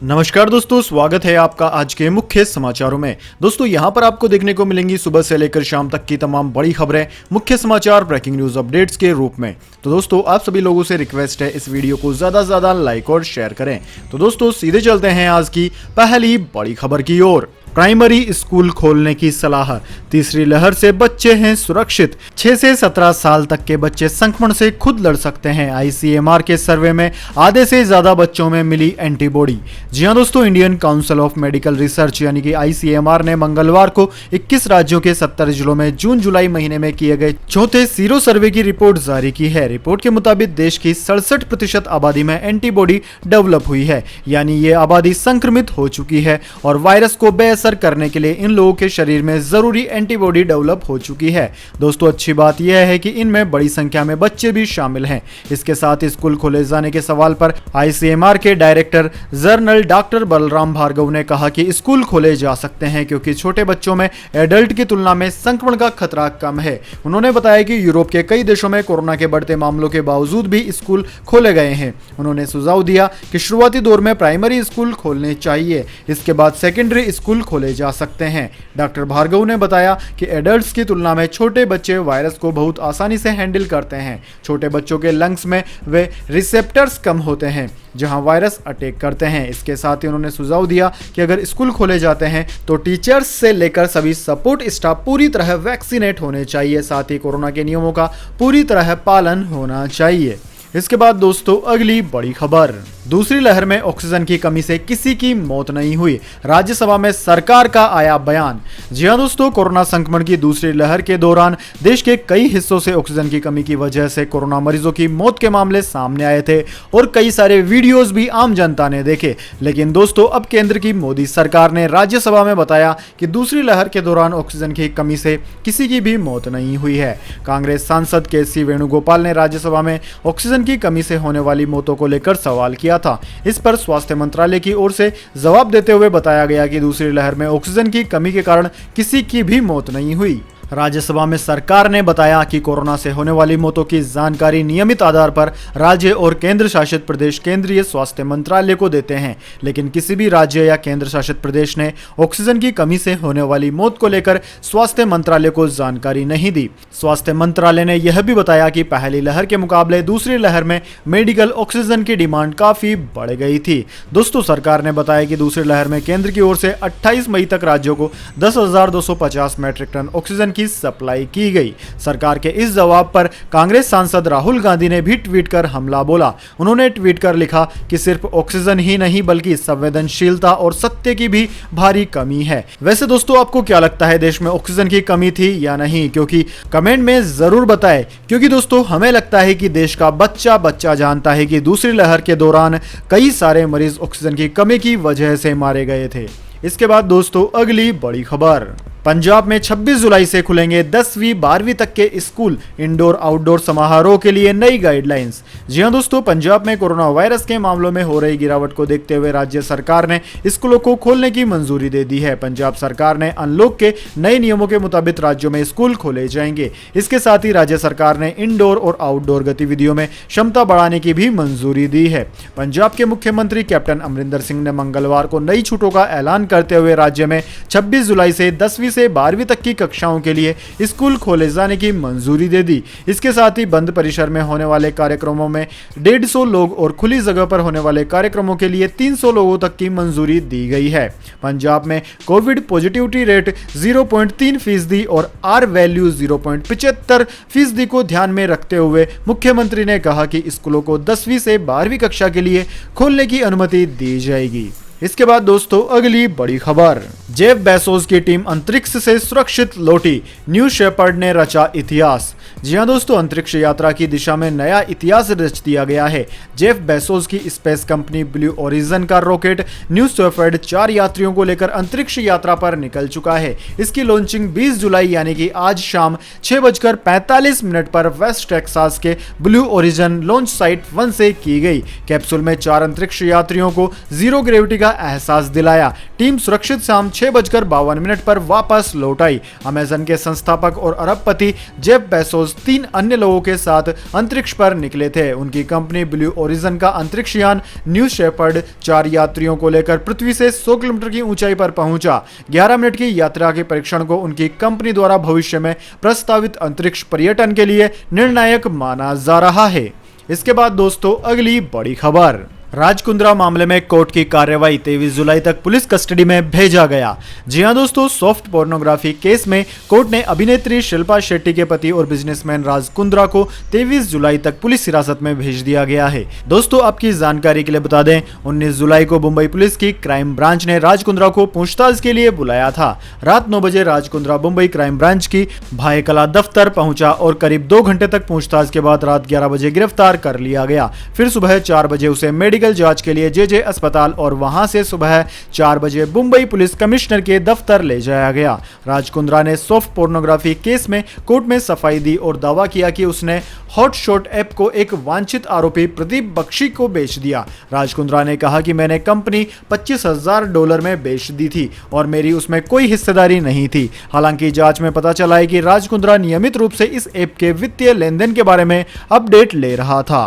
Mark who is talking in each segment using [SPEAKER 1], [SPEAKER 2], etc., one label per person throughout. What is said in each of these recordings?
[SPEAKER 1] नमस्कार दोस्तों, स्वागत है आपका आज के मुख्य समाचारों में। दोस्तों यहां पर आपको देखने को मिलेंगी सुबह से लेकर शाम तक की तमाम बड़ी खबरें, मुख्य समाचार, ब्रेकिंग न्यूज अपडेट्स के रूप में। तो दोस्तों आप सभी लोगों से रिक्वेस्ट है इस वीडियो को ज्यादा से ज्यादा लाइक और शेयर करें। तो दोस्तों सीधे चलते हैं आज की पहली बड़ी खबर की ओर। प्राइमरी स्कूल खोलने की सलाह, तीसरी लहर से बच्चे हैं सुरक्षित। 6 से 17 साल तक के बच्चे संक्रमण से खुद लड़ सकते हैं। आईसीएमआर के सर्वे में आधे से ज्यादा बच्चों में मिली एंटीबॉडी। जी हां दोस्तों, Indian council of medical research यानी कि आईसीएमआर ने मंगलवार को 21 राज्यों के 70 जिलों में जून जुलाई महीने में किए गए चौथे सीरो सर्वे की रिपोर्ट जारी की है। रिपोर्ट के मुताबिक देश की 67% आबादी में एंटीबॉडी डेवलप हुई है, यानी ये आबादी संक्रमित हो चुकी है और वायरस को बेअसर करने के लिए इन लोगों के शरीर में जरूरी एंटीबॉडी डेवलप हो चुकी है। दोस्तों अच्छी बात यह है कि इनमें बड़ी संख्या में बच्चे भी शामिल हैं। इसके साथ ही स्कूल खोले जाने के सवाल पर आईसीएमआर के director general doctor Balram Bhargava ने कहा कि स्कूल खोले जा सकते हैं क्योंकि छोटे बच्चों में एडल्ट की तुलना में संक्रमण का खतरा कम है। उन्होंने बताया कि यूरोप के कई देशों में कोरोना के बढ़ते मामलों के बावजूद भी स्कूल खोले गए हैं। उन्होंने सुझाव दिया कि शुरुआती दौर में प्राइमरी स्कूल खोलने चाहिए, इसके बाद सेकेंडरी स्कूल खोले जा सकते हैं। डॉक्टर भार्गव ने बताया कि एडल्ट्स की तुलना में छोटे बच्चे वायरस को बहुत आसानी से हैंडल करते हैं। छोटे बच्चों के लंग्स में वे रिसेप्टर्स कम होते हैं जहां वायरस अटैक करते हैं। इसके साथ ही उन्होंने सुझाव दिया कि अगर स्कूल खोले जाते हैं तो टीचर्स से लेकर सभी सपोर्ट स्टाफ पूरी तरह वैक्सीनेट होने चाहिए। साथ ही कोरोना के नियमों का पूरी तरह पालन होना चाहिए। इसके बाद दोस्तों अगली बड़ी खबर, दूसरी लहर में ऑक्सीजन की कमी से किसी की मौत नहीं हुई, राज्यसभा में सरकार का आया बयान। जी हां दोस्तों, कोरोना संक्रमण की दूसरी लहर के दौरान देश के कई हिस्सों से ऑक्सीजन की कमी की वजह से कोरोना मरीजों की मौत के मामले सामने आए थे और कई सारे वीडियोस भी आम जनता ने देखे। लेकिन दोस्तों अब केंद्र की मोदी सरकार ने राज्यसभा में बताया कि दूसरी लहर के दौरान ऑक्सीजन की कमी से किसी की भी मौत नहीं हुई है। कांग्रेस सांसद के.सी. वेणुगोपाल ने राज्यसभा में ऑक्सीजन की कमी से होने वाली मौतों को लेकर सवाल किया था। इस पर स्वास्थ्य मंत्रालय की ओर से जवाब देते हुए बताया गया कि दूसरी लहर में ऑक्सीजन की कमी के कारण किसी की भी मौत नहीं हुई। राज्यसभा में सरकार ने बताया कि कोरोना से होने वाली मौतों की जानकारी नियमित आधार पर राज्य और केंद्र शासित प्रदेश केंद्रीय स्वास्थ्य मंत्रालय को देते हैं, लेकिन किसी भी राज्य या केंद्र शासित प्रदेश ने ऑक्सीजन की कमी से होने वाली मौत को लेकर स्वास्थ्य मंत्रालय को जानकारी नहीं दी। स्वास्थ्य मंत्रालय ने यह भी बताया कि पहली लहर के मुकाबले दूसरी लहर में मेडिकल ऑक्सीजन की डिमांड काफी बढ़ गई थी। दोस्तों सरकार ने बताया कि दूसरी लहर में केंद्र की ओर से 28 मई तक राज्यों को 10,250 मैट्रिक टन ऑक्सीजन की सप्लाई की गई। सरकार के इस जवाब पर कांग्रेस सांसद राहुल गांधी ने भी ट्वीट कर हमला बोला। उन्होंने ट्वीट कर लिखा कि सिर्फ ऑक्सीजन ही नहीं बल्कि संवेदनशीलता और सत्य की भी भारी कमी है। वैसे दोस्तों आपको क्या लगता है, देश में ऑक्सीजन की कमी थी या नहीं? क्योंकि कमेंट में जरूर बताएं, क्योंकि दोस्तों हमें लगता है कि देश का बच्चा बच्चा जानता है कि दूसरी लहर के दौरान कई सारे मरीज ऑक्सीजन की कमी की वजह से मारे गए थे। इसके बाद दोस्तों अगली बड़ी खबर, पंजाब में 26 जुलाई से खुलेंगे 10वीं 12वीं तक के स्कूल, इंडोर आउटडोर समारोह के लिए नई गाइडलाइंस। जी हां दोस्तों, पंजाब में कोरोना वायरस के मामलों में हो रही गिरावट को देखते हुए राज्य सरकार ने स्कूलों को खोलने की मंजूरी दे दी है। पंजाब सरकार ने अनलॉक के नए नियमों के मुताबिक राज्यों में स्कूल खोले जाएंगे। इसके साथ ही राज्य सरकार ने इंडोर और आउटडोर गतिविधियों में क्षमता बढ़ाने की भी मंजूरी दी है। पंजाब के मुख्यमंत्री कैप्टन अमरिंदर सिंह ने मंगलवार को नई छूटों का ऐलान करते हुए राज्य में 26 जुलाई से 10वीं से 12वीं तक की कक्षाओं के लिए स्कूल खोले जाने की मंजूरी दे दी। इसके साथ ही बंद परिसर में होने वाले कार्यक्रमों में 150 लोग और खुली जगह पर होने वाले कार्यक्रमों के लिए 300 लोगों तक की मंजूरी दी गई है। पंजाब में कोविड पॉजिटिविटी रेट 0.3% और आर वैल्यू 0.75% को ध्यान में रखते हुए मुख्यमंत्री ने कहा कि स्कूलों को 10वीं से 12वीं कक्षा के लिए खोलने की अनुमति दी जाएगी। इसके बाद दोस्तों अगली बड़ी खबर, जेफ बेजोस की टीम अंतरिक्ष से सुरक्षित लौटी, न्यू शेपर्ड ने रचा इतिहास। जी हां दोस्तों, अंतरिक्ष यात्रा की दिशा में नया इतिहास रच दिया गया है। जेफ बेजोस की स्पेस कंपनी ब्लू ओरिजिन का रॉकेट न्यू शेपर्ड 4 यात्रियों को लेकर अंतरिक्ष यात्रा पर निकल चुका है। इसकी लॉन्चिंग 20 जुलाई यानी कि आज शाम 6:45 पर वेस्ट टेक्सास के ब्लू ओरिजिन लॉन्च साइट 1 से की गई। कैप्सूल में 4 अंतरिक्ष यात्रियों को जीरो ग्रेविटी का का एहसास दिलाया। टीम सुरक्षित शाम 6:52 पर वापस लौट आई। अमेजन के संस्थापक और अरबपति जेफ बेजोस 3 अन्य लोगों के साथ अंतरिक्ष पर निकले थे। उनकी कंपनी ब्लू ओरिजिन का अंतरिक्ष यान न्यू शेपर्ड 4 यात्रियों को लेकर पृथ्वी से 100 किलोमीटर की ऊंचाई पर पहुंचा। 11 मिनट की यात्रा के परीक्षण को उनकी कंपनी द्वारा भविष्य में प्रस्तावित अंतरिक्ष पर्यटन के लिए निर्णायक माना जा रहा है। इसके बाद दोस्तों अगली बड़ी खबर, राजकुंद्रा मामले में कोर्ट की कार्रवाई 23 जुलाई तक पुलिस कस्टडी में भेजा गया। जी हां दोस्तों, सॉफ्ट पोर्नोग्राफी केस में कोर्ट ने अभिनेत्री शिल्पा शेट्टी के पति और बिजनेसमैन राजकुंद्रा को 23 जुलाई तक पुलिस हिरासत में भेज दिया गया है। दोस्तों आपकी जानकारी के लिए बता दें, 19 जुलाई को मुंबई पुलिस की क्राइम ब्रांच ने राजकुंद्रा को पूछताछ के लिए बुलाया था। रात 9 बजे राजकुंद्रा मुंबई क्राइम ब्रांच की भाई कला दफ्तर पहुंचा और करीब 2 घंटे तक पूछताछ के बाद रात 11 बजे गिरफ्तार कर लिया गया। फिर सुबह 4 बजे उसे मेडिकल जांच के लिए जेजे अस्पताल और वहां से सुबह 4 बजे मुंबई पुलिस कमिश्नर के दफ्तर ले जाया गया। राजकुंद्रा ने सॉफ्ट पोर्नोग्राफी केस में कोर्ट में सफाई दी और दावा किया कि उसने हॉटशॉट ऐप को एक वांछित आरोपी प्रदीप बख्शी को बेच दिया। राजकुंद्रा ने कहा कि मैंने कंपनी $25,000 में बेच दी थी और मेरी उसमें कोई हिस्सेदारी नहीं थी। हालांकि जांच में पता चला है कि राजकुंद्रा नियमित रूप से इस ऐप के वित्तीय लेनदेन के बारे में अपडेट ले रहा था।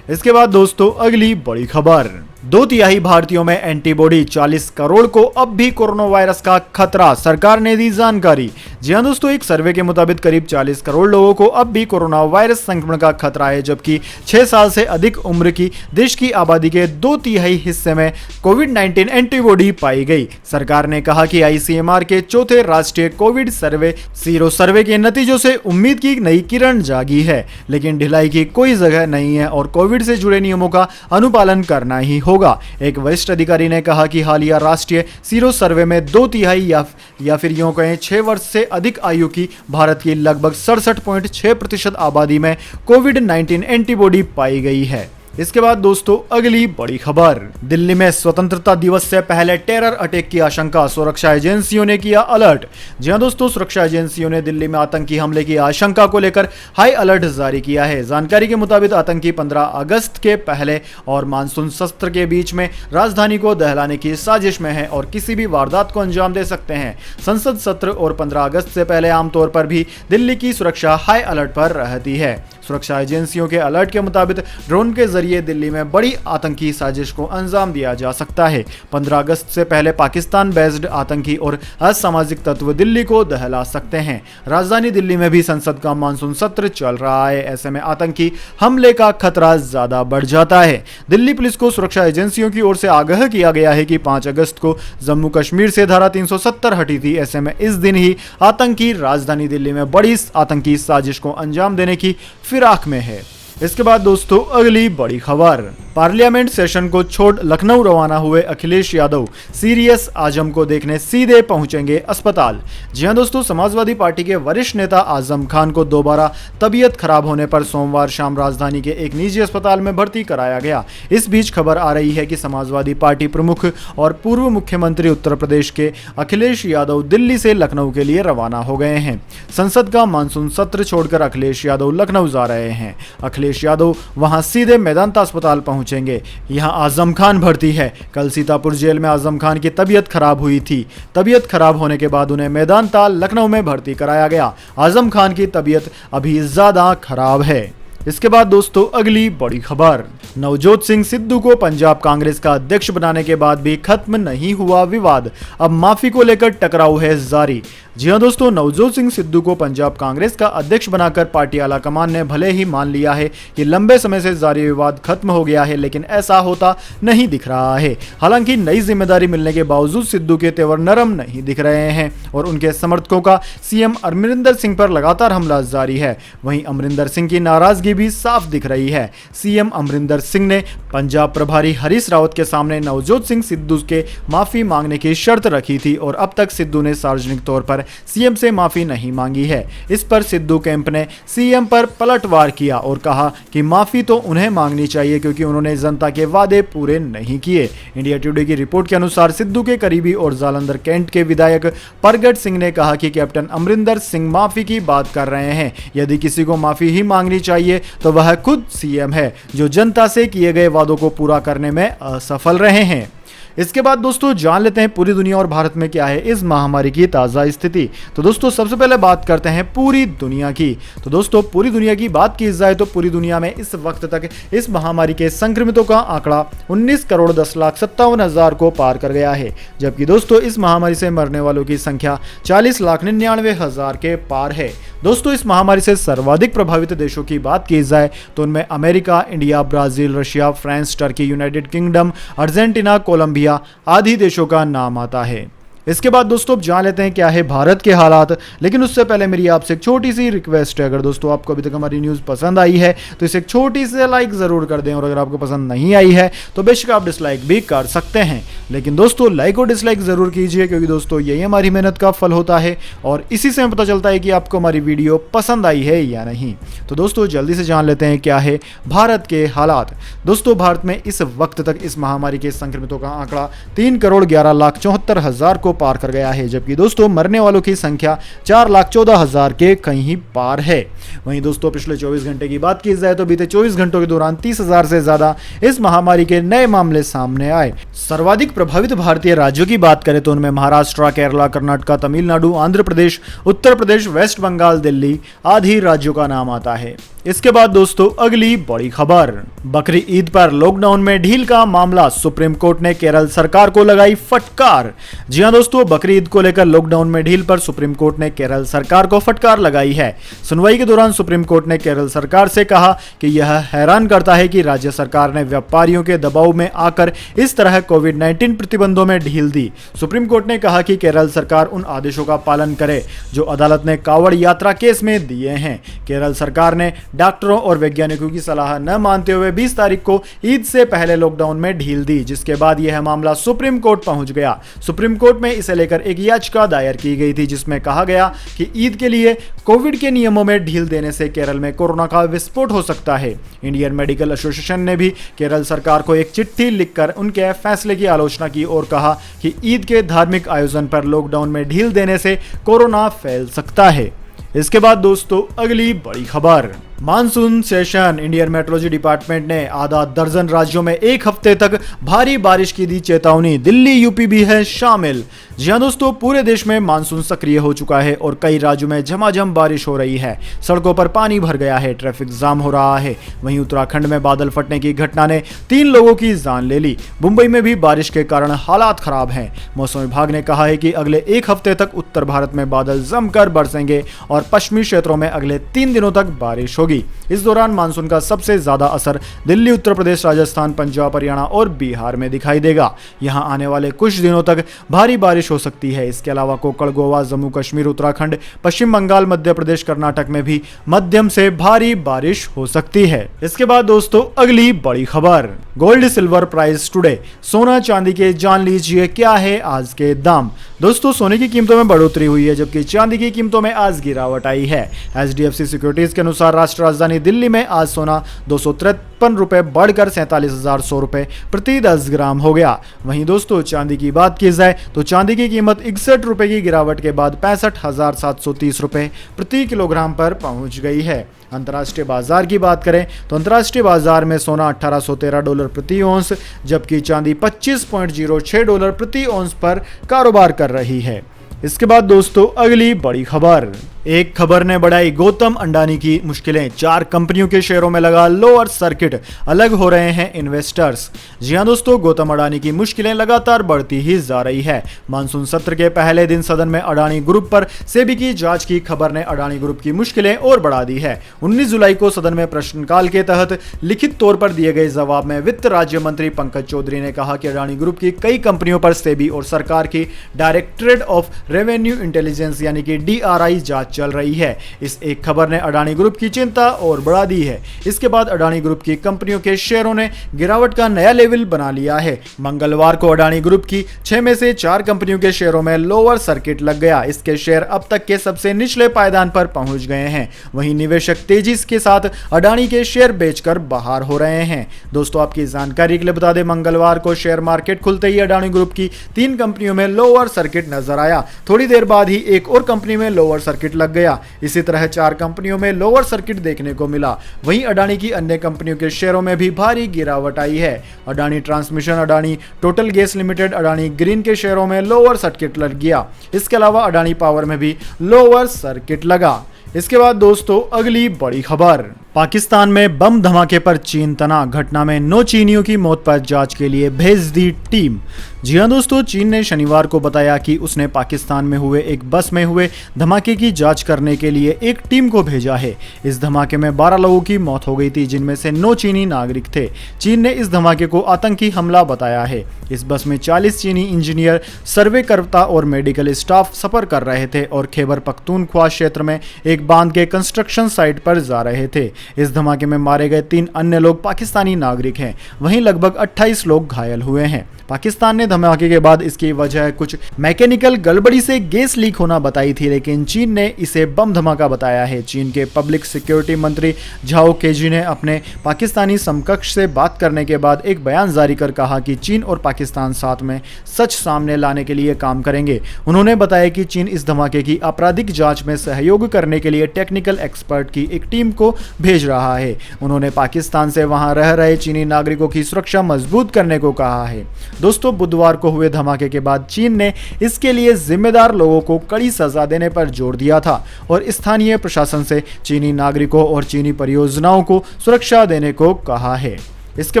[SPEAKER 1] इसके बाद दोस्तों अगली बड़ी खबर, 2/3 भारतीयों में एंटीबॉडी, 40 करोड़ को अब भी कोरोना वायरस का खतरा, सरकार ने दी जानकारी। जी हां दोस्तों, एक सर्वे के मुताबिक करीब 40 करोड़ लोगों को अब भी कोरोना वायरस संक्रमण का खतरा है, जबकि 6 साल से अधिक उम्र की देश की आबादी के 2/3 हिस्से में कोविड-19 एंटीबॉडी पाई गई। सरकार ने कहा कि आईसीएमआर के चौथे राष्ट्रीय कोविड सर्वे सीरो सर्वे के नतीजों से उम्मीद की नई किरण जागी है, लेकिन ढिलाई की कोई जगह नहीं है और कोविड से जुड़े नियमों का अनुपालन करना ही होगा। एक वरिष्ठ अधिकारी ने कहा कि हालिया राष्ट्रीय सीरो सर्वे में 2/3 या फिर यूं कहें 6 वर्ष से अधिक आयु की भारत की लगभग 67.6% आबादी में कोविड-19 एंटीबॉडी पाई गई है। इसके बाद दोस्तों अगली बड़ी खबर, दिल्ली में स्वतंत्रता दिवस से पहले टेरर अटैक की आशंका, सुरक्षा एजेंसियों ने किया अलर्ट। जी हां दोस्तों, सुरक्षा एजेंसियों ने दिल्ली में आतंकी हमले की आशंका को लेकर हाई अलर्ट जारी किया है। जानकारी के मुताबिक आतंकी 15 अगस्त के पहले और मानसून सत्र के बीच में राजधानी को दहलाने की साजिश में है और किसी भी वारदात को अंजाम दे सकते हैं। संसद सत्र और 15 अगस्त से पहले आमतौर पर भी दिल्ली की सुरक्षा हाई अलर्ट पर रहती है। सुरक्षा एजेंसियों के अलर्ट के मुताबिक ड्रोन के जरिए दिल्ली में बड़ी आतंकी साजिश को अंजाम दिया जा सकता है। 15 अगस्त से पहले पाकिस्तान बेस्ड आतंकी और असामाजिक तत्व दिल्ली को दहला सकते हैं। राजधानी दिल्ली में भी संसद का मानसून सत्र चल रहा है, ऐसे में आतंकी हमले का खतरा ज्यादा बढ़ जाता है। दिल्ली पुलिस को सुरक्षा एजेंसियों की ओर से आगाह किया गया है कि 5 अगस्त को जम्मू कश्मीर से धारा 370 हटी थी। ऐसे में इस दिन ही आतंकी राजधानी दिल्ली में बड़ी आतंकी साजिश को अंजाम देने की फिराक में है। इसके बाद दोस्तों अगली बड़ी खबर, पार्लियामेंट सेशन को छोड़ लखनऊ रवाना हुए अखिलेश यादव सीरियस आजम को देखने सीधे पहुंचेंगे अस्पताल। जी हां दोस्तों, समाजवादी पार्टी के वरिष्ठ नेता आजम खान को दोबारा तबीयत खराब होने पर सोमवार शाम राजधानी के एक निजी अस्पताल में भर्ती कराया गया। इस बीच खबर आ रही है कि समाजवादी पार्टी प्रमुख और पूर्व मुख्यमंत्री उत्तर प्रदेश के अखिलेश यादव दिल्ली से लखनऊ के लिए रवाना हो गए हैं। संसद का मानसून सत्र छोड़कर अखिलेश यादव लखनऊ जा रहे हैं। अखिलेश यादव वहां सीधे मेदांता अस्पताल पहुंचेंगे। यहां आजम खान भर्ती है। कल सीतापुर जेल में आजम खान की तबीयत खराब हुई थी। तबीयत खराब होने के बाद उन्हें मेदांता लखनऊ में भर्ती कराया गया। आजम खान की तबीयत अभी ज्यादा खराब है। इसके बाद दोस्तों अगली बड़ी खबर, नवजोत सिंह सिद्धू को पंजाब कांग्रेस का अध्यक्ष बनाने के बाद भी खत्म नहीं हुआ विवाद, अब माफी को लेकर टकराव है जारी। जी हां दोस्तों, नवजोत सिंह सिद्धू को पंजाब कांग्रेस का अध्यक्ष बनाकर पार्टी आलाकमान ने भले ही मान लिया है कि लंबे समय से जारी विवाद खत्म हो गया है, लेकिन ऐसा होता नहीं दिख रहा है। हालांकि नई जिम्मेदारी मिलने के बावजूद सिद्धू के तेवर नरम नहीं दिख रहे हैं और उनके समर्थकों का सीएम अमरिंदर सिंह पर लगातार हमला जारी है। वहीं अमरिंदर सिंह की नाराजगी भी साफ दिख रही है। सीएम अमरिंदर सिंह ने पंजाब प्रभारी हरीश रावत के सामने नवजोत सिंह सिद्धू के माफी मांगने की शर्त रखी थी और अब तक सिद्धू ने सार्वजनिक तौर पर सीएम से माफी नहीं मांगी है। इस पर सिद्धू कैंप ने सीएम पर पलटवार किया और कहा कि माफी तो उन्हें मांगनी चाहिए क्योंकि उन्होंने जनता के वादे पूरे नहीं किए। इंडिया टुडे की रिपोर्ट के अनुसार सिद्धू के करीबी और जालंधर कैंट के विधायक परगट सिंह ने कहा कि कैप्टन अमरिंदर सिंह माफी की बात कर रहे हैं। यदि किसी को माफी ही मांगनी चाहिए तो वह खुद सीएम है जो जनता से किए गए वादों को पूरा करने में असफल रहे हैं। इसके बाद दोस्तों जान लेते हैं पूरी दुनिया और भारत में क्या है इस महामारी की ताज़ा स्थिति। तो दोस्तों सबसे पहले बात करते हैं पूरी दुनिया की। तो दोस्तों पूरी दुनिया की बात की जाए तो पूरी दुनिया में इस वक्त तक इस महामारी के संक्रमितों का आंकड़ा 19,10,57,000 को पार कर गया है, जबकि दोस्तों इस महामारी से मरने वालों की संख्या 40,99,000 के पार है। दोस्तों इस महामारी से सर्वाधिक प्रभावित देशों की बात की जाए तो उनमें America, India, Brazil, Russia, France, Turkey, United Kingdom, Argentina, Colombia आदि देशों का नाम आता है। इसके बाद दोस्तों अब जान लेते हैं क्या है भारत के हालात, लेकिन उससे पहले मेरी आपसे एक छोटी सी रिक्वेस्ट है, अगर दोस्तों आपको अभी तक हमारी न्यूज़ पसंद आई है तो इसे एक छोटी सी लाइक ज़रूर कर दें, और अगर आपको पसंद नहीं आई है तो बेशक आप डिसलाइक भी कर सकते हैं, लेकिन दोस्तों लाइक और डिसलाइक ज़रूर कीजिए, क्योंकि दोस्तों यही हमारी मेहनत का फल होता है और इसी से हमें पता चलता है कि आपको हमारी वीडियो पसंद आई है या नहीं। तो दोस्तों जल्दी से जान लेते हैं क्या है भारत के हालात। दोस्तों भारत में इस वक्त तक इस महामारी के संक्रमितों का आंकड़ा 3,11,74,000 को पार कर गया है, जबकि दोस्तों मरने वालों की संख्या 4,14,000 के कहीं पार है। वहीं दोस्तों पिछले 24 घंटे की बात की जाए तो बीते 24 घंटों के दौरान 30,000 से ज्यादा इस महामारी के नए मामले सामने आए। सर्वाधिक प्रभावित भारतीय राज्यों की बात करें तो उनमें महाराष्ट्र, केरला, कर्नाटक, तमिलनाडु, आंध्र प्रदेश, उत्तर प्रदेश, वेस्ट बंगाल, दिल्ली आदि राज्यों का नाम आता है। इसके बाद दोस्तों अगली बड़ी खबर, बकरी ईद पर लॉकडाउन में ढील का मामला, सुप्रीम कोर्ट ने केरल सरकार को लगाई फटकार। जी हां दोस्तों, बकरी ईद को लेकर लॉकडाउन में ढील पर सुप्रीम कोर्ट ने केरल सरकार को फटकार लगाई है। सुनवाई के दौरान सुप्रीम कोर्ट ने केरल सरकार से कहा कि यह हैरान करता है कि राज्य सरकार ने व्यापारियों के दबाव में आकर इस तरह कोविड-19 प्रतिबंधों में ढील दी। सुप्रीम कोर्ट ने कहा कि केरल सरकार उन आदेशों का पालन करे जो अदालत ने कांवड़ यात्रा केस में दिए हैं। केरल सरकार ने डॉक्टरों और वैज्ञानिकों की सलाह न मानते हुए 20 तारीख को ईद से पहले लॉकडाउन में ढील दी, जिसके बाद यह मामला सुप्रीम कोर्ट पहुंच गया। सुप्रीम कोर्ट में इसे लेकर एक याचिका दायर की गई थी, जिसमें कहा गया कि ईद के लिए कोविड के नियमों में ढील देने से केरल में कोरोना का विस्फोट हो सकता है। इंडियन मेडिकल एसोसिएशन ने भी केरल सरकार को एक चिट्ठी लिखकर उनके फैसले की आलोचना की और कहा कि ईद के धार्मिक आयोजन पर लॉकडाउन में ढील देने से कोरोना फैल सकता है। इसके बाद दोस्तों अगली बड़ी खबर, monsoon session, Indian metrology department ने आधा दर्जन राज्यों में एक हफ्ते तक भारी बारिश की दी चेतावनी, दिल्ली यूपी भी है शामिल। जी हां दोस्तों, पूरे देश में मानसून सक्रिय हो चुका है और कई राज्यों में झमाझम बारिश हो रही है। सड़कों पर पानी भर गया है, ट्रैफिक जाम हो रहा है। वहीं उत्तराखंड में बादल फटने की घटना ने 3 लोगों की जान ले ली। मुंबई में भी बारिश के कारण हालात खराब हैं। मौसम विभाग ने कहा है कि अगले एक हफ्ते तक उत्तर भारत में बादल जमकर बरसेंगे और पश्चिमी क्षेत्रों में अगले 3 दिनों तक बारिश होगी। इस दौरान मानसून का सबसे ज्यादा असर दिल्ली, उत्तर प्रदेश, राजस्थान, पंजाब, हरियाणा और बिहार में दिखाई देगा। यहां आने वाले कुछ दिनों तक भारी बारिश हो सकती है। इसके अलावा कोंकण, गोवा, जम्मू कश्मीर, उत्तराखंड, पश्चिम बंगाल, मध्य प्रदेश, कर्नाटक में भी मध्यम से भारी बारिश हो सकती है। इसके बाद दोस्तों अगली बड़ी खबर, गोल्ड सिल्वर प्राइस टुडे, सोना चांदी के जान लीजिए क्या है आज के दाम। दोस्तों सोने की कीमतों में बढ़ोतरी हुई है, जबकि चांदी की कीमतों में आज गिरावट आई है। HDFC सिक्योरिटीज के अनुसार राष्ट्रीय राजधानी दिल्ली में आज सोना 253 रुपए बढ़कर 47,100 रुपए प्रति 10 ग्राम हो गया। वहीं दोस्तों चांदी की बात की जाए तो चांदी की कीमत 61 रुपए की गिरावट के बाद 65,730 रुपए प्रति किलोग्राम पर पहुंच गई है। अंतर्राष्ट्रीय बाजार की बात करें तो अंतर्राष्ट्रीय बाजार में सोना $1813 प्रति औंस, जबकि चांदी $25.06 प्रति औंस पर कारोबार कर रही है। इसके बाद दोस्तों अगली बड़ी खबर, एक खबर ने बढ़ाई गौतम अडानी की मुश्किलें, 4 कंपनियों के शेयरों में लगा लोअर सर्किट, अलग हो रहे हैं इन्वेस्टर्स। जी हां दोस्तों, गौतम अडानी की मुश्किलें लगातार बढ़ती ही जा रही है। मानसून सत्र के पहले दिन सदन में अडानी ग्रुप पर सेबी की जांच की खबर ने अडानी ग्रुप की मुश्किलें और बढ़ा दी है। 19 जुलाई को सदन में प्रश्नकाल के तहत लिखित तौर पर दिए गए जवाब में वित्त राज्य मंत्री पंकज चौधरी ने कहा कि अडानी ग्रुप की कई कंपनियों पर सेबी और सरकार की डायरेक्टरेट ऑफ रेवेन्यू इंटेलिजेंस यानी कि DRI जांच चल रही है। इस एक खबर ने अडानी ग्रुप की चिंता और बढ़ा दी है। इसके बाद अडानी ग्रुप की कंपनियों के शेयरों ने गिरावट का नया लेवल बना लिया है। मंगलवार को अडानी ग्रुप की 6 में से 4 कंपनियों के शेयरों में लोअर सर्किट लग गया। इसके शेयर अब तक के सबसे निचले पायदान पर पहुंच गए हैं। वहीं निवेशक तेजी के साथ अडानी के शेयर बेचकर बाहर हो रहे हैं। दोस्तों आपकी जानकारी के लिए बता दें, मंगलवार को शेयर मार्केट खुलते ही अडानी ग्रुप की 3 कंपनियों में लोअर सर्किट नजर आया। थोड़ी देर बाद ही एक और कंपनी में लोअर सर्किट लग गया। इसी तरह 4 कंपनियों में लोअर सर्किट देखने को मिला। वहीं अडानी की अन्य कंपनियों के शेयरों में भी भारी गिरावट आई है। Adani transmission, Adani total gas limited, Adani green के शेयरों में लोअर सर्किट लग गया। इसके अलावा अडानी पावर में भी लोअर सर्किट लगा। इसके बाद दोस्तों अगली बड़ी खबर, पाकिस्तान में बम धमाके पर चीन तना, घटना में 9 चीनियों की मौत पर जांच के लिए भेज दी टीम। जी हां दोस्तों, चीन ने शनिवार को बताया कि उसने पाकिस्तान में हुए एक बस में हुए धमाके की जांच करने के लिए एक टीम को भेजा है। इस धमाके में 12 लोगों की मौत हो गई थी, जिनमें से 9 चीनी नागरिक थे। चीन ने इस धमाके को आतंकी हमला बताया है। इस बस में 40 चीनी इंजीनियर, सर्वेकर्ता और मेडिकल स्टाफ सफर कर रहे थे और खैबर पख्तूनख्वा क्षेत्र में एक बांध के कंस्ट्रक्शन साइट पर जा रहे थे। इस धमाके में मारे गए 3 अन्य लोग पाकिस्तानी नागरिक हैं। वहीं लगभग 28 लोग घायल हुए हैं। पाकिस्तान ने धमाके के बाद इसकी वजह कुछ मैकेनिकल गड़बड़ी से गैस लीक होना बताई थी, लेकिन चीन ने इसे बम धमाका बताया है। चीन के पब्लिक सिक्योरिटी मंत्री झाओ केजी ने अपने पाकिस्तानी समकक्ष से बात करने के बाद एक बयान जारी कर कहा कि चीन और पाकिस्तान साथ में सच सामने लाने के लिए काम करेंगे। उन्होंने बताया कि चीन इस धमाके की आपराधिक जांच में सहयोग करने के लिए टेक्निकल एक्सपर्ट की एक टीम को भेज रहा है। उन्होंने पाकिस्तान से वहां रह रहे चीनी नागरिकों की सुरक्षा मजबूत करने को कहा है। दोस्तों, बुधवार को हुए धमाके के बाद चीन ने इसके लिए जिम्मेदार लोगों को कड़ी सजा देने पर जोर दिया था और स्थानीय प्रशासन से चीनी नागरिकों और चीनी परियोजनाओं को सुरक्षा देने को कहा है। इसके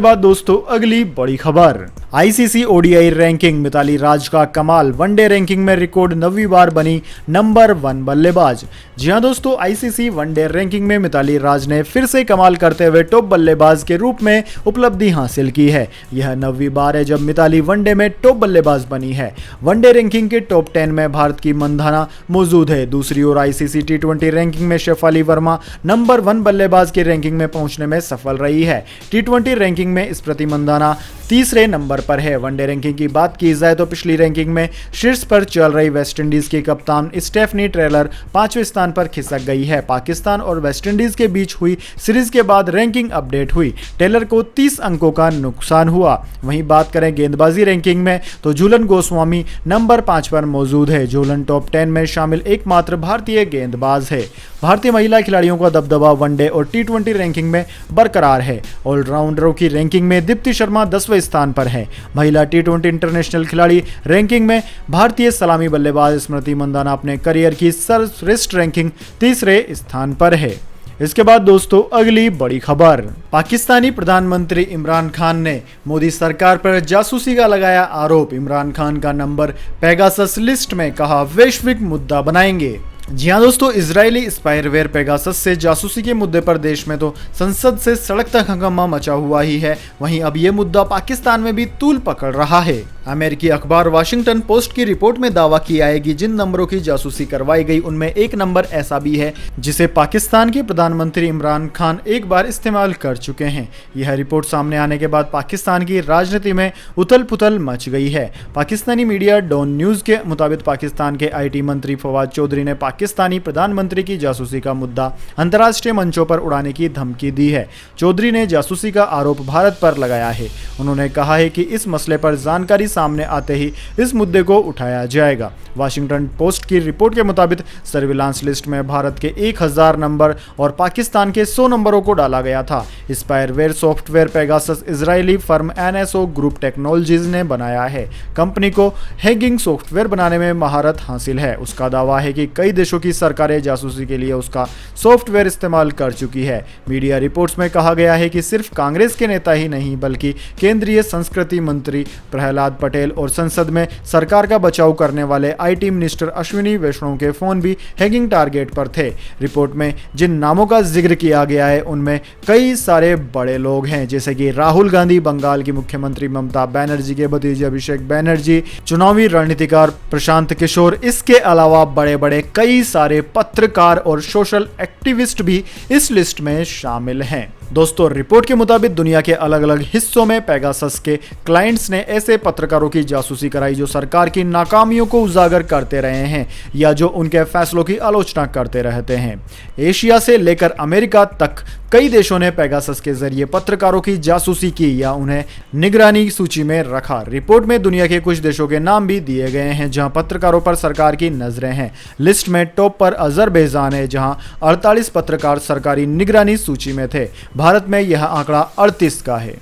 [SPEAKER 1] बाद दोस्तों अगली बड़ी खबर, आईसीसी ओडीआई रैंकिंग, मिताली राज का कमाल, वनडे रैंकिंग में रिकॉर्ड 9वीं बार बनी नंबर 1 बल्लेबाज। जी हां दोस्तों, आईसीसी वनडे रैंकिंग में मिताली राज ने फिर से कमाल करते हुए टॉप बल्लेबाज के रूप में उपलब्धि हासिल की है। यह 9वीं बार है जब मिताली वनडे में टॉप बल्लेबाज बनी है। वनडे रैंकिंग के टॉप 10 में भारत की मंधाना मौजूद है। दूसरी ओर आईसीसी टी20 रैंकिंग में शेफाली वर्मा नंबर 1 बल्लेबाज की रैंकिंग में पहुंचने में सफल रही है। टी20 रैंकिंग में स्मृति मंधाना तीसरे नंबर पर है। वनडे रैंकिंग की बात की जाए तो पिछली रैंकिंग में शीर्ष पर चल रही वेस्टइंडीज की कप्तान स्टेफनी ट्रेलर 5वें स्थान पर खिसक गई है। पाकिस्तान और वेस्टइंडीज के बीच हुई सीरीज के बाद रैंकिंग अपडेट हुई। टेलर को 30 अंकों का नुकसान हुआ। वहीं बात करें गेंदबाजी रैंकिंग में तो झूलन गोस्वामी नंबर 5 पर मौजूद है। झूलन टॉप 10 में शामिल एकमात्र भारतीय गेंदबाज है। भारतीय महिला खिलाड़ियों का दबदबा वनडे और टी20 रैंकिंग में बरकरार है। ऑलराउंडरों की रैंकिंग में दीप्ति शर्मा 10वें स्थान पर है। महिला टी20 इंटरनेशनल खिलाड़ी रैंकिंग में भारतीय सलामी बल्लेबाज स्मृति मंधाना अपने करियर की सर्वश्रेष्ठ रैंकिंग तीसरे स्थान पर है। इसके बाद दोस्तों अगली बड़ी खबर, पाकिस्तानी प्रधानमंत्री इमरान खान ने मोदी सरकार पर जासूसी का लगाया आरोप। इमरान खान का नंबर पेगासस लिस्ट में, कहा वैश्विक मुद्दा बनाएंगे। जी हाँ दोस्तों, इजरायली स्पाईवेयर पेगासस से जासूसी के मुद्दे पर देश में तो संसद से सड़क तक हंगामा मचा हुआ ही है। वहीं अब ये मुद्दा पाकिस्तान में भी तूल पकड़ रहा है। अमेरिकी अखबार वाशिंगटन पोस्ट की रिपोर्ट में दावा किया है कि जिन नंबरों की जासूसी करवाई गई उनमें एक नंबर ऐसा भी है जिसे पाकिस्तान के प्रधानमंत्री इमरान खान एक बार इस्तेमाल कर चुके हैं। यह रिपोर्ट सामने आने के बाद पाकिस्तान की राजनीति में उथल पुथल मच गई है। पाकिस्तानी मीडिया डॉन न्यूज के मुताबिक पाकिस्तान के IT मंत्री फवाद चौधरी ने पाकिस्तानी प्रधानमंत्री की जासूसी का मुद्दा अंतर्राष्ट्रीय मंचों पर उड़ाने की धमकी दी है। चौधरी ने जासूसी का आरोप भारत पर लगाया है। उन्होंने कहा है कि इस मसले पर जानकारी सामने आते ही इस मुद्दे को उठाया जाएगा। वाशिंगटन पोस्ट की रिपोर्ट के मुताबिक सर्विलांस लिस्ट में भारत के 1000 नंबर और पाकिस्तान के 100 नंबरों को डाला गया था। Spyware software Pegasus Israeli firm NSO group technologies ने बनाया है। कंपनी को हैकिंग सॉफ्टवेयर बनाने में महारत हासिल है। उसका दावा है कि कई देशों की सरकारें जासूसी के लिए उसका सॉफ्टवेयर इस्तेमाल कर चुकी है। मीडिया रिपोर्ट्स में कहा गया है कि सिर्फ कांग्रेस के नेता ही नहीं बल्कि केंद्रीय संस्कृति मंत्री प्रहलाद पटेल और संसद में सरकार का बचाव करने वाले IT मिनिस्टर अश्विनी वैष्णव के फोन भी हैकिंग टारगेट पर थे। रिपोर्ट में जिन नामों का जिक्र किया गया है उनमें कई सारे बड़े लोग हैं, जैसे कि राहुल गांधी, बंगाल की मुख्यमंत्री ममता बनर्जी के भतीजे अभिषेक बनर्जी, चुनावी रणनीतिकार प्रशांत किशोर। इसके अलावा बड़े बड़े कई सारे पत्रकार और सोशल एक्टिविस्ट भी इस लिस्ट में शामिल हैं। दोस्तों रिपोर्ट के मुताबिक दुनिया के अलग अलग हिस्सों में पेगासस के क्लाइंट्स ने ऐसे पत्रकारों की जासूसी कराई जो सरकार की नाकामियों को उजागर करते रहे हैं या जो उनके फैसलों की आलोचना करते रहते हैं। एशिया से लेकर अमेरिका तक कई देशों ने पेगासस के जरिए पत्रकारों की जासूसी की या उन्हें निगरानी सूची में रखा। रिपोर्ट में दुनिया के कुछ देशों के नाम भी दिए गए हैं जहां पत्रकारों पर सरकार की नजरें हैं। लिस्ट में टॉप पर अजरबैजान है जहां 48 पत्रकार सरकारी निगरानी सूची में थे। भारत में यह आंकड़ा 38 का है।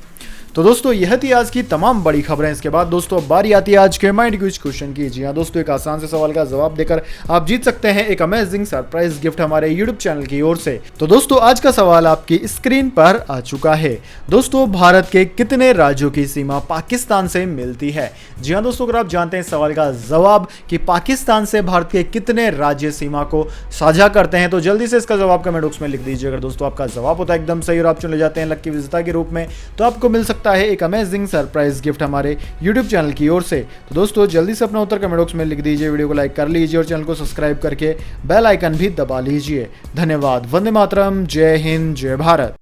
[SPEAKER 1] तो दोस्तों यह थी आज की तमाम बड़ी खबरें। इसके बाद दोस्तों बारी आती है आज के माइंड क्विज क्वेश्चन की। जी हाँ दोस्तों, एक आसान से सवाल का जवाब देकर आप जीत सकते हैं एक अमेजिंग सरप्राइज गिफ्ट हमारे यूट्यूब चैनल की ओर से। तो दोस्तों आज का सवाल आपकी स्क्रीन पर आ चुका है। दोस्तों भारत के कितने राज्यों की सीमा पाकिस्तान से मिलती है? जी हाँ दोस्तों, अगर आप जानते हैं सवाल का जवाब कि पाकिस्तान से भारत के कितने राज्य सीमा को साझा करते हैं तो जल्दी से इसका जवाब कमेंट बॉक्स में लिख दीजिए। अगर दोस्तों आपका जवाब होता है एकदम सही और आप चुने जाते हैं लक्की विजेता के रूप में तो आपको मिल सकता है एक अमेजिंग सरप्राइज गिफ्ट हमारे YouTube चैनल की ओर से। तो दोस्तों जल्दी से अपना उत्तर कमेंट बॉक्स में लिख दीजिए, वीडियो को लाइक कर लीजिए और चैनल को सब्सक्राइब करके बेल आइकन भी दबा लीजिए। धन्यवाद। वंदे मातरम। जय हिंद, जय भारत।